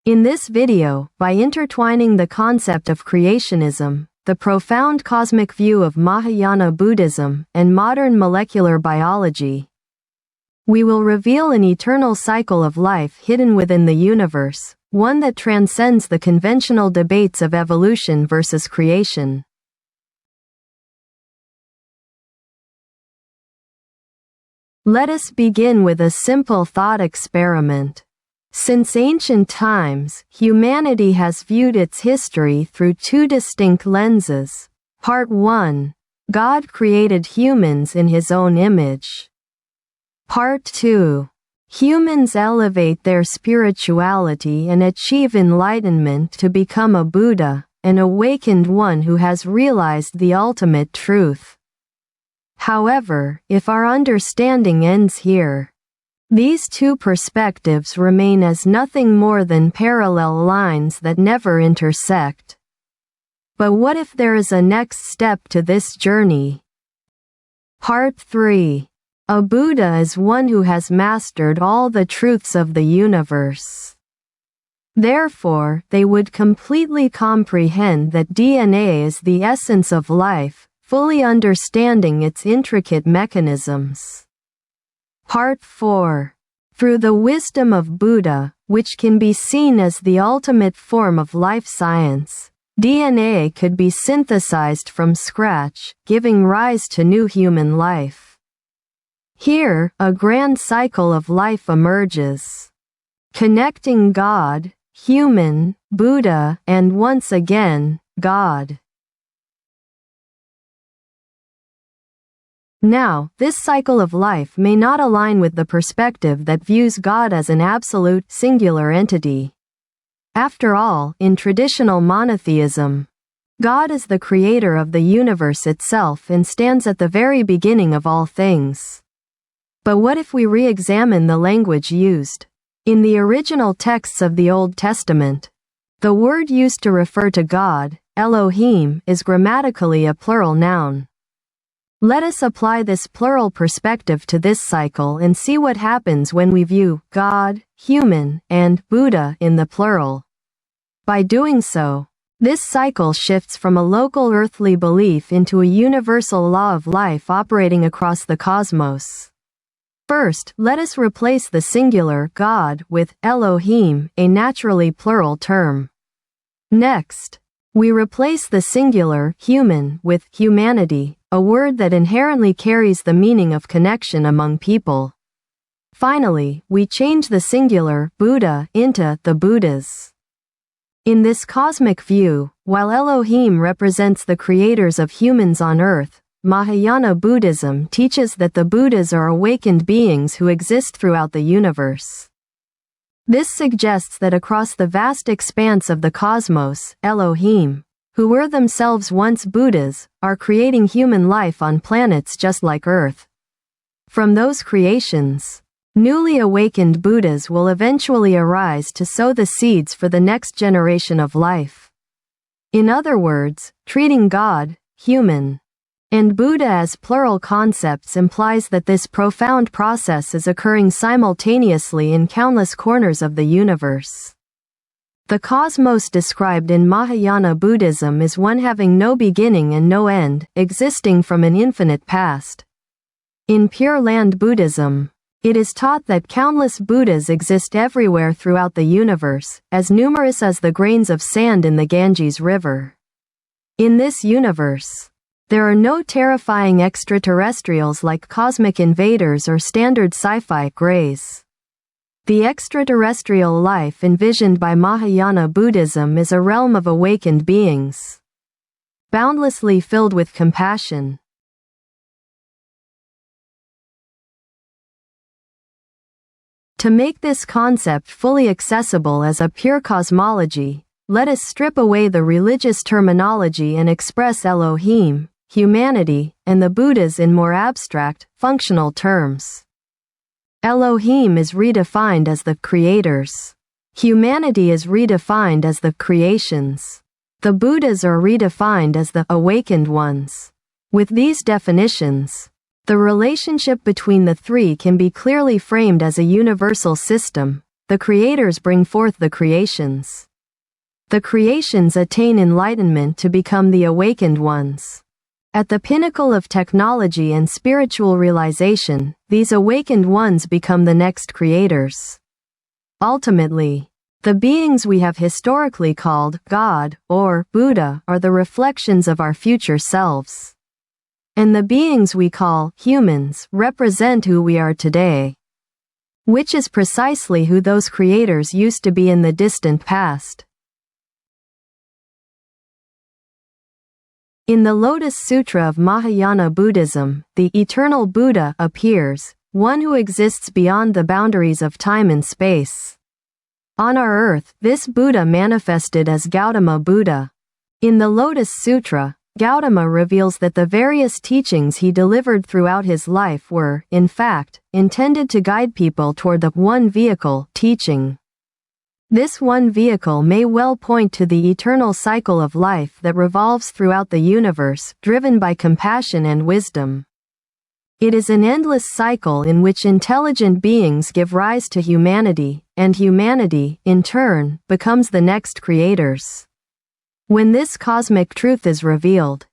In this video, by intertwining the concept of creationism, the profound cosmic view of Mahayana Buddhism, and modern molecular biology, we will reveal an eternal cycle of life hidden within the universe, one that transcends the conventional debates of evolution versus creation. Let us begin with a simple thought experiment. Since ancient times, humanity has viewed its history through two distinct lenses. Part 1. God created humans in His own image. Part 2. Humans elevate their spirituality and achieve enlightenment to become a Buddha, an awakened one who has realized the ultimate truth. However, if our understanding ends here, these two perspectives remain as nothing more than parallel lines that never intersect. But what if there is a next step to this journey? Part 3. A Buddha is one who has mastered all the truths of the universe. Therefore, they would completely comprehend that DNA is the essence of life, fully understanding its intricate mechanisms. Part 4. Through the wisdom of Buddha, which can be seen as the ultimate form of life science, DNA could be synthesized from scratch, giving rise to new human life. Here, a grand cycle of life emerges, connecting God, human, Buddha, and once again, God. Now, this cycle of life may not align with the perspective that views God as an absolute, singular entity. After all, in traditional monotheism, God is the creator of the universe itself and stands at the very beginning of all things. But what if we re-examine the language used? In the original texts of the Old Testament, the word used to refer to God, Elohim, is grammatically a plural noun. Let us apply this plural perspective to this cycle and see what happens when we view God, human, and Buddha in the plural. By doing so, this cycle shifts from a local earthly belief into a universal law of life operating across the cosmos. First, let us replace the singular God with Elohim, a naturally plural term. Next, we replace the singular human with humanity, a word that inherently carries the meaning of connection among people. Finally, we change the singular Buddha into the Buddhas. In this cosmic view, while Elohim represents the creators of humans on earth, Mahayana Buddhism teaches that the Buddhas are awakened beings who exist throughout the universe. This suggests that across the vast expanse of the cosmos, Elohim, who were themselves once Buddhas, are creating human life on planets just like Earth. From those creations, newly awakened Buddhas will eventually arise to sow the seeds for the next generation of life. In other words, treating God, human, and Buddha as plural concepts implies that this profound process is occurring simultaneously in countless corners of the universe. The cosmos described in Mahayana Buddhism is one having no beginning and no end, existing from an infinite past. In Pure Land Buddhism, it is taught that countless Buddhas exist everywhere throughout the universe, as numerous as the grains of sand in the Ganges River. In this universe, there are no terrifying extraterrestrials like cosmic invaders or standard sci-fi greys. The extraterrestrial life envisioned by Mahayana Buddhism is a realm of awakened beings, boundlessly filled with compassion. To make this concept fully accessible as a pure cosmology, let us strip away the religious terminology and express Elohim, humanity, and the Buddhas in more abstract, functional terms. Elohim is redefined as the creators. Humanity is redefined as the creations. The Buddhas are redefined as the awakened ones. With these definitions, the relationship between the three can be clearly framed as a universal system, the creators bring forth the creations. The creations attain enlightenment to become the awakened ones. At the pinnacle of technology and spiritual realization, these awakened ones become the next creators. Ultimately, the beings we have historically called God or Buddha are the reflections of our future selves. And the beings we call humans represent who we are today, which is precisely who those creators used to be in the distant past. In the Lotus Sutra of Mahayana Buddhism, the eternal Buddha appears, one who exists beyond the boundaries of time and space. On our earth, this Buddha manifested as Gautama Buddha. In the Lotus Sutra, Gautama reveals that the various teachings he delivered throughout his life were, in fact, intended to guide people toward the one vehicle, teaching. This one vehicle may well point to the eternal cycle of life that revolves throughout the universe, driven by compassion and wisdom. It is an endless cycle in which intelligent beings give rise to humanity, and humanity, in turn, becomes the next creators. When this cosmic truth is revealed,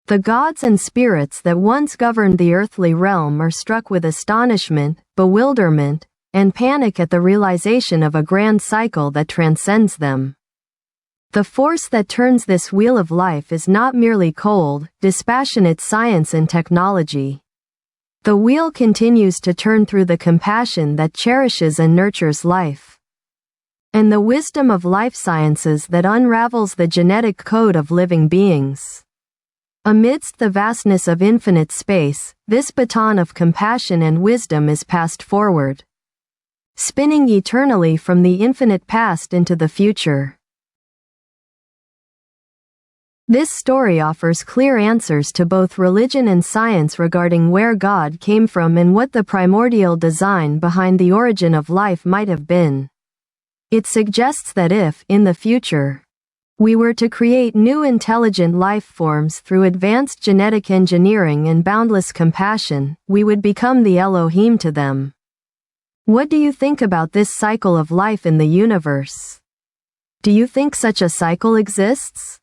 the gods and spirits that once governed the earthly realm are struck with astonishment, bewilderment, and panic at the realization of a grand cycle that transcends them. The force that turns this wheel of life is not merely cold, dispassionate science and technology. The wheel continues to turn through the compassion that cherishes and nurtures life, and the wisdom of life sciences that unravels the genetic code of living beings. Amidst the vastness of infinite space, this baton of compassion and wisdom is passed forward, spinning eternally from the infinite past into the future. This story offers clear answers to both religion and science regarding where God came from and what the primordial design behind the origin of life might have been. It suggests that if, in the future, we were to create new intelligent life forms through advanced genetic engineering and boundless compassion, we would become the Elohim to them. What do you think about this cycle of life in the universe? Do you think such a cycle exists?